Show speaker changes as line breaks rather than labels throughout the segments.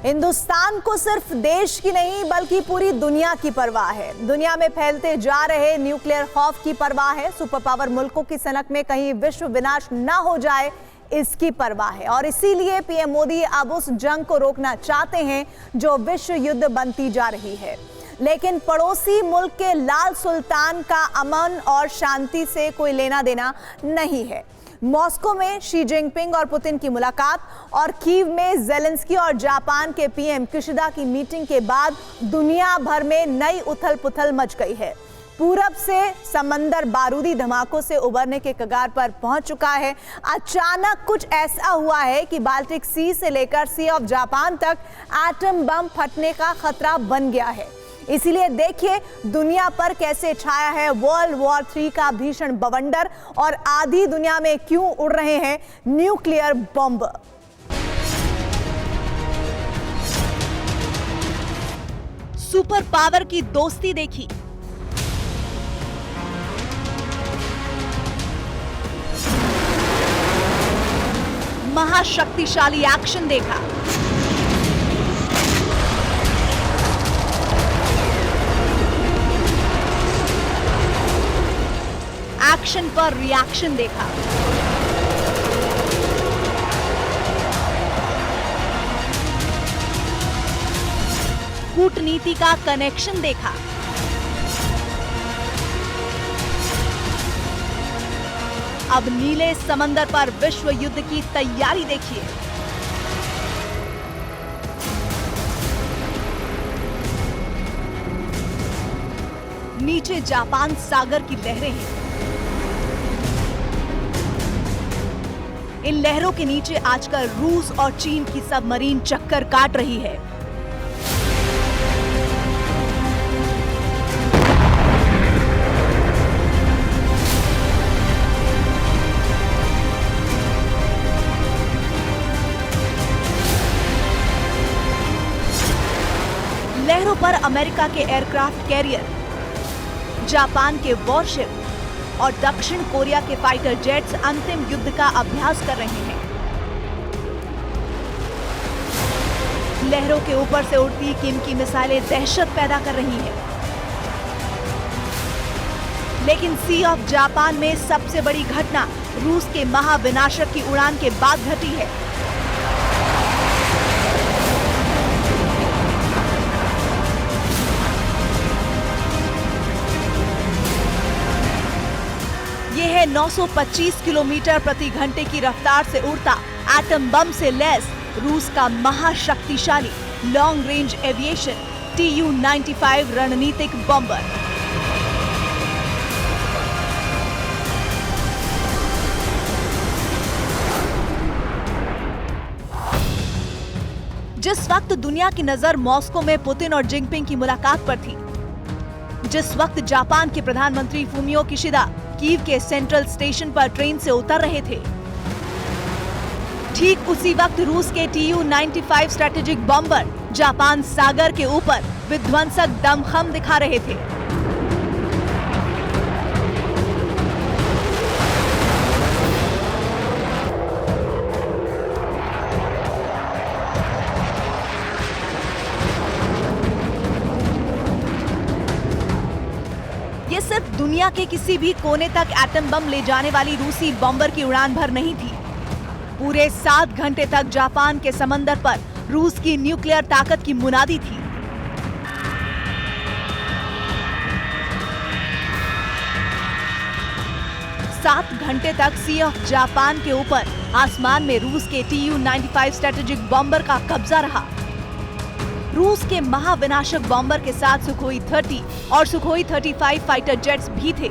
हिंदुस्तान को सिर्फ देश की नहीं बल्कि पूरी दुनिया की परवाह है। दुनिया में फैलते जा रहे न्यूक्लियर खौफ की परवाह है। सुपर पावर मुल्कों की सनक में कहीं विश्व विनाश ना हो जाए, इसकी परवाह है। और इसीलिए पीएम मोदी अब उस जंग को रोकना चाहते हैं जो विश्व युद्ध बनती जा रही है। लेकिन पड़ोसी मुल्क के लाल सुल्तान का अमन और शांति से कोई लेना देना नहीं है। मॉस्को में शी जिनपिंग और पुतिन की मुलाकात और कीव में ज़ेलेंस्की और जापान के पीएम किशिदा की मीटिंग के बाद दुनिया भर में नई उथल पुथल मच गई है। पूरब से समंदर बारूदी धमाकों से उबरने के कगार पर पहुंच चुका है। अचानक कुछ ऐसा हुआ है कि बाल्टिक सी से लेकर सी ऑफ जापान तक एटम बम फटने का खतरा बन गया है। इसीलिए देखिए दुनिया पर कैसे छाया है वर्ल्ड वॉर 3 का भीषण बवंडर और आधी दुनिया में क्यों उड़ रहे हैं न्यूक्लियर बॉम्ब।
सुपर पावर की दोस्ती देखी, महाशक्तिशाली एक्शन देखा, एक्शन पर रिएक्शन देखा, कूटनीति का कनेक्शन देखा, अब नीले समंदर पर विश्व युद्ध की तैयारी देखिए। नीचे जापान सागर की लहरें हैं। इन लहरों के नीचे आजकल रूस और चीन की सबमरीन चक्कर काट रही है। लहरों पर अमेरिका के एयरक्राफ्ट कैरियर, जापान के वॉरशिप और दक्षिण कोरिया के फाइटर जेट्स अंतिम युद्ध का अभ्यास कर रहे हैं। लहरों के ऊपर से उड़ती किम की मिसाइलें दहशत पैदा कर रही हैं। लेकिन सी ऑफ जापान में सबसे बड़ी घटना रूस के महाविनाशक की उड़ान के बाद घटी है। यह है 925 किलोमीटर प्रति घंटे की रफ्तार से उड़ता एटम बम से लैस रूस का महाशक्तिशाली लॉन्ग रेंज एविएशन Tu-95 रणनीतिक बॉम्बर। जिस वक्त दुनिया की नजर मॉस्को में पुतिन और जिनपिंग की मुलाकात पर थी, जिस वक्त जापान के प्रधानमंत्री फूमियो किशिदा कीव के सेंट्रल स्टेशन पर ट्रेन से उतर रहे थे, ठीक उसी वक्त रूस के Tu-95 स्ट्रेटेजिक बॉम्बर जापान सागर के ऊपर विध्वंसक दमखम दिखा रहे थे। ये सिर्फ दुनिया के किसी भी कोने तक एटम बम ले जाने वाली रूसी बॉम्बर की उड़ान भर नहीं थी। पूरे 7 घंटे तक जापान के समंदर पर रूस की न्यूक्लियर ताकत की मुनादी थी। सात घंटे तक सी ऑफ जापान के ऊपर आसमान में रूस के Tu-95 स्ट्रेटेजिक बॉम्बर का कब्जा रहा। रूस के महाविनाशक बॉम्बर के साथ सुखोई 30 और सुखोई 35 फाइटर जेट्स भी थे।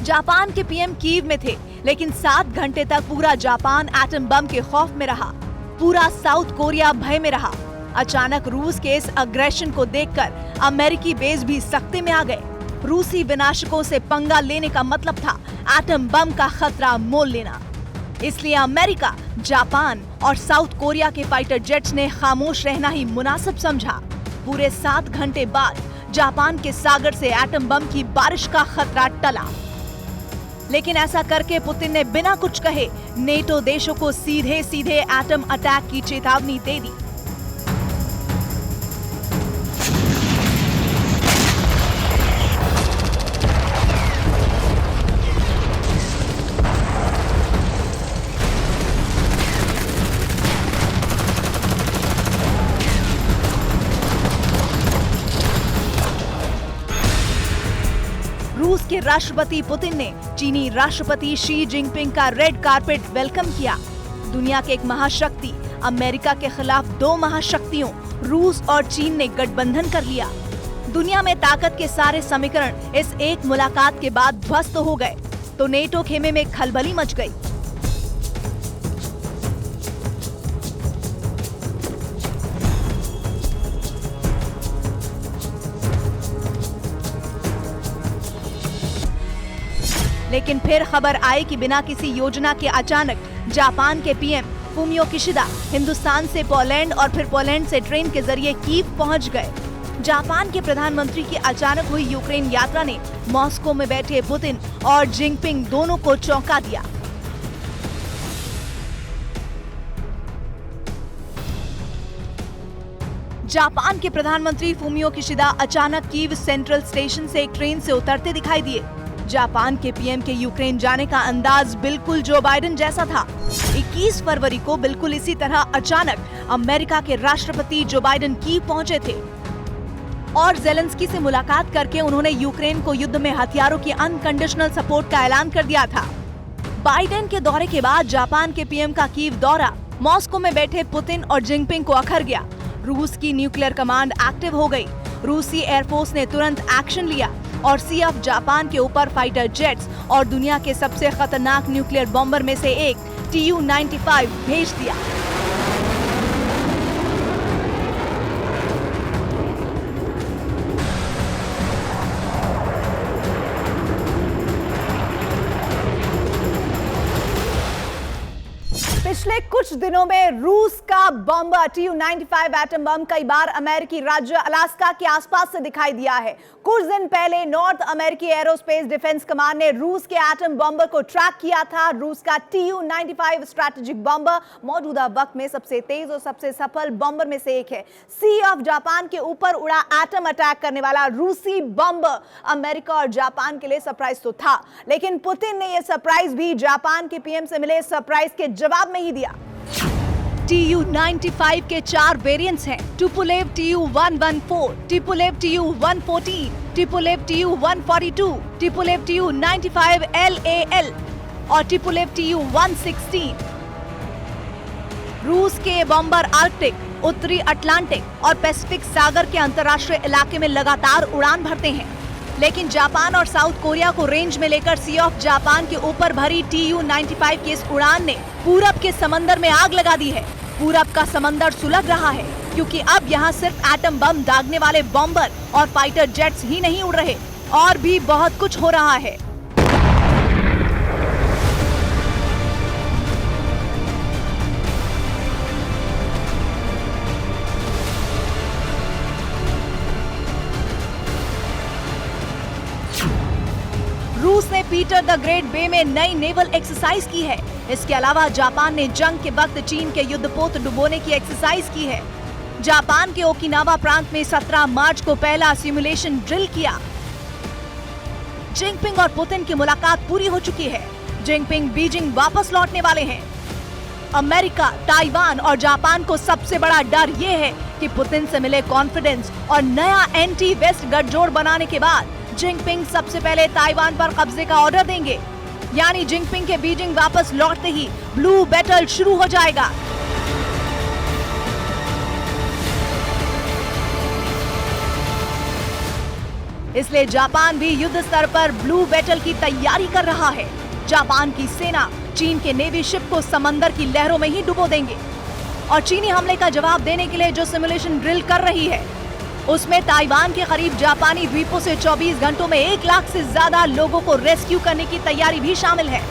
जापान के पीएम कीव में थे, लेकिन 7 घंटे तक पूरा जापान एटम बम के खौफ में रहा। पूरा साउथ कोरिया भय में रहा। अचानक रूस के इस अग्रेशन को देखकर अमेरिकी बेस भी सख्ते में आ गए। रूसी विनाशकों से पंगा लेने का मतलब था एटम बम का खतरा मोल लेना। इसलिए अमेरिका, जापान और साउथ कोरिया के फाइटर जेट्स ने खामोश रहना ही मुनासिब समझा। पूरे 7 घंटे बाद जापान के सागर से एटम बम की बारिश का खतरा टला। लेकिन ऐसा करके पुतिन ने बिना कुछ कहे नेटो देशों को सीधे सीधे एटम अटैक की चेतावनी दे दी। रूस के राष्ट्रपति पुतिन ने चीनी राष्ट्रपति शी जिनपिंग का रेड कारपेट वेलकम किया। दुनिया के एक महाशक्ति अमेरिका के खिलाफ दो महाशक्तियों रूस और चीन ने गठबंधन कर लिया। दुनिया में ताकत के सारे समीकरण इस एक मुलाकात के बाद ध्वस्त हो गए तो नेटो खेमे में खलबली मच गई। लेकिन फिर खबर आई कि बिना किसी योजना के अचानक जापान के पीएम फूमियो किशिदा हिंदुस्तान से पोलैंड और फिर पोलैंड से ट्रेन के जरिए कीव पहुंच गए। जापान के प्रधानमंत्री की अचानक हुई यूक्रेन यात्रा ने मॉस्को में बैठे पुतिन और जिनपिंग दोनों को चौंका दिया। जापान के प्रधानमंत्री फूमियो किशिदा अचानक कीव सेंट्रल स्टेशन से एक ट्रेन से उतरते दिखाई दिए। जापान के पीएम के यूक्रेन जाने का अंदाज बिल्कुल जो बाइडेन जैसा था। 21 फरवरी को बिल्कुल इसी तरह अचानक अमेरिका के राष्ट्रपति जो बाइडेन कीव पहुंचे थे और जेलेंस्की से मुलाकात करके उन्होंने यूक्रेन को युद्ध में हथियारों की अनकंडीशनल सपोर्ट का ऐलान कर दिया था। बाइडेन के दौरे के बाद जापान के पीएम का कीव दौरा मॉस्को में बैठे पुतिन और जिनपिंग को अखर गया। रूस की न्यूक्लियर कमांड एक्टिव हो गई। रूसी एयरफोर्स ने तुरंत एक्शन लिया और सी ऑफ जापान के ऊपर फाइटर जेट्स और दुनिया के सबसे खतरनाक न्यूक्लियर बॉम्बर में से एक Tu-95 भेज दिया।
पिछले कुछ दिनों में रूस का बॉम्बर Tu-95 एटम बम कई बार अमेरिकी राज्य अलास्का के आसपास से दिखाई दिया है। कुछ दिन पहले नॉर्थ अमेरिकी एरोस्पेस डिफेंस कमांड ने रूस के एटम बॉम्बर को ट्रैक किया था। रूस का Tu-95 स्ट्रैटेजिक बॉम्बर मौजूदा वक्त में सबसे तेज और सबसे सफल बॉम्बर में से एक है। सी ऑफ जापान के ऊपर उड़ा एटम अटैक करने वाला रूसी बॉम्बर अमेरिका और जापान के लिए सरप्राइज तो था, लेकिन पुतिन ने यह सरप्राइज भी जापान के पीएम से मिले सरप्राइज के जवाब में ही दिया।
Tu-95 के 4 वेरिएंट्स हैं। Tupolev Tu-114, Tupolev Tu-114, Tupolev Tu-142, Tupolev Tu-95 LAL और टुपोलेव Tu-116। रूस के बॉम्बर आर्कटिक, उत्तरी अटलांटिक और पैसिफिक सागर के अंतर्राष्ट्रीय इलाके में लगातार उड़ान भरते हैं, लेकिन जापान और साउथ कोरिया को रेंज में लेकर सी ऑफ जापान के ऊपर भरी Tu-95 की इस उड़ान ने पूरब के समंदर में आग लगा दी है। पूरब का समंदर सुलग रहा है क्योंकि अब यहाँ सिर्फ एटम बम दागने वाले बॉम्बर और फाइटर जेट्स ही नहीं उड़ रहे, और भी बहुत कुछ हो रहा है। रूस ने पीटर द ग्रेट बे में नई नेवल एक्सरसाइज की है। इसके अलावा जापान ने जंग के वक्त चीन के युद्धपोत डुबोने की एक्सरसाइज की है। जापान के ओकिनावा प्रांत में 17 मार्च को पहला सिमुलेशन ड्रिल किया। जिनपिंग और पुतिन की मुलाकात पूरी हो चुकी है। जिनपिंग बीजिंग वापस लौटने वाले हैं। अमेरिका, ताइवान और जापान को सबसे बड़ा डर ये है कि पुतिन से मिले कॉन्फिडेंस और नया एंटी वेस्ट गठजोड़ बनाने के बाद जिनपिंग सबसे पहले ताइवान पर कब्जे का ऑर्डर देंगे, यानी जिनपिंग के बीजिंग वापस लौटते ही ब्लू बैटल शुरू हो जाएगा। इसलिए जापान भी युद्ध स्तर पर ब्लू बैटल की तैयारी कर रहा है। जापान की सेना चीन के नेवी शिप को समंदर की लहरों में ही डुबो देंगे और चीनी हमले का जवाब देने के लिए जो सिमुलेशन ड्रिल कर रही है उसमें ताइवान के करीब जापानी द्वीपों से 24 घंटों में 1 लाख से ज्यादा लोगों को रेस्क्यू करने की तैयारी भी शामिल है।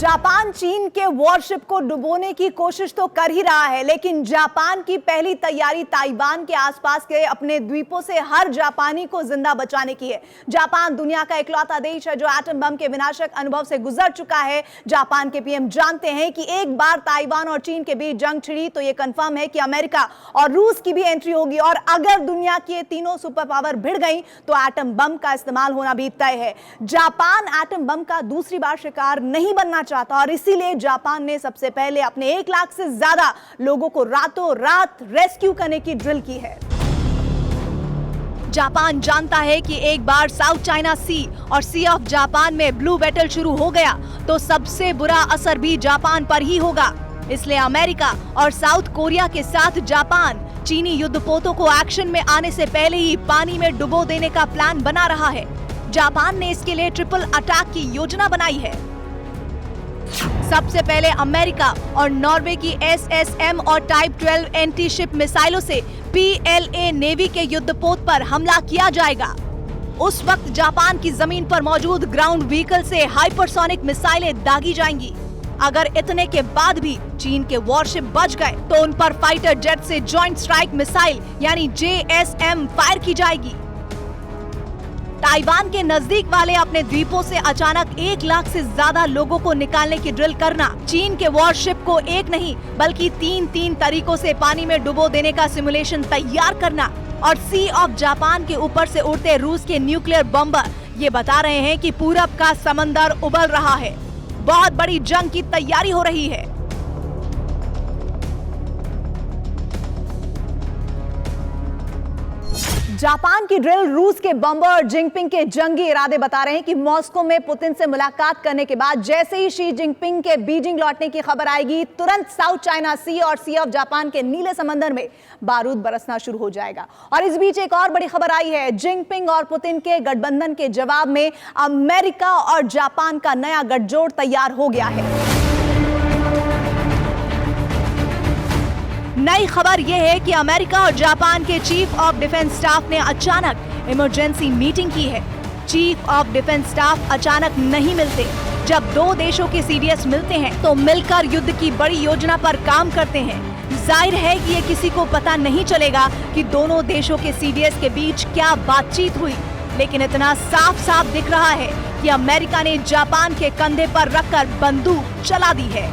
जापान चीन के वॉरशिप को डुबोने की कोशिश तो कर ही रहा है, लेकिन जापान की पहली तैयारी ताइवान के आसपास के अपने द्वीपों से हर जापानी को जिंदा बचाने की है। जापान दुनिया का इकलौता देश है जो एटम बम के विनाशक अनुभव से गुजर चुका है। जापान के पीएम जानते हैं कि एक बार ताइवान और चीन के बीच जंग छिड़ी तो यह कंफर्म है कि अमेरिका और रूस की भी एंट्री होगी, और अगर दुनिया की ये तीनों सुपर पावर भिड़ गई तो एटम बम का इस्तेमाल होना भी तय है। जापान एटम बम का दूसरी बार शिकार नहीं बनना चाहता और इसीलिए जापान ने सबसे पहले अपने 1 लाख से ज्यादा लोगों को रातों रात रेस्क्यू करने की ड्रिल की है।
जापान जानता है कि एक बार साउथ चाइना सी और सी ऑफ जापान में ब्लू बैटल शुरू हो गया तो सबसे बुरा असर भी जापान पर ही होगा। इसलिए अमेरिका और साउथ कोरिया के साथ जापान चीनी युद्धपोतों को एक्शन में आने से पहले ही पानी में डुबो देने का प्लान बना रहा है। जापान ने इसके लिए ट्रिपल अटैक की योजना बनाई है। सबसे पहले अमेरिका और नॉर्वे की SSM और टाइप 12 एंटी शिप मिसाइलों से PLA नेवी के युद्धपोत पर हमला किया जाएगा। उस वक्त जापान की जमीन पर मौजूद ग्राउंड व्हीकल से हाइपरसोनिक मिसाइलें दागी जाएंगी। अगर इतने के बाद भी चीन के वॉरशिप बच गए तो उन पर फाइटर जेट से जॉइंट स्ट्राइक मिसाइल यानी JSM फायर की जाएगी। ताइवान के नजदीक वाले अपने द्वीपों से अचानक 1 लाख से ज्यादा लोगों को निकालने की ड्रिल करना, चीन के वॉरशिप को एक नहीं बल्कि 3 तरीकों से पानी में डुबो देने का सिमुलेशन तैयार करना और सी ऑफ जापान के ऊपर से उड़ते रूस के न्यूक्लियर बम्बर ये बता रहे हैं कि पूरब का समंदर उबल रहा है। बहुत बड़ी जंग की तैयारी हो रही है।
जापान की ड्रिल, रूस के बम्बर और जिनपिंग के जंगी इरादे बता रहे हैं कि मॉस्को में पुतिन से मुलाकात करने के बाद जैसे ही शी जिनपिंग के बीजिंग लौटने की खबर आएगी, तुरंत साउथ चाइना सी और सी ऑफ जापान के नीले समंदर में बारूद बरसना शुरू हो जाएगा। और इस बीच एक और बड़ी खबर आई है। जिनपिंग और पुतिन के गठबंधन के जवाब में अमेरिका और जापान का नया गठजोड़ तैयार हो गया है।
नई खबर यह है कि अमेरिका और जापान के चीफ ऑफ डिफेंस स्टाफ ने अचानक इमरजेंसी मीटिंग की है। चीफ ऑफ डिफेंस स्टाफ अचानक नहीं मिलते। जब दो देशों के सीडीएस मिलते हैं तो मिलकर युद्ध की बड़ी योजना पर काम करते हैं। जाहिर है कि ये किसी को पता नहीं चलेगा कि दोनों देशों के सीडीएस के बीच क्या बातचीत हुई, लेकिन इतना साफ साफ दिख रहा है कि अमेरिका ने जापान के कंधे पर रखकर बंदूक चला दी है।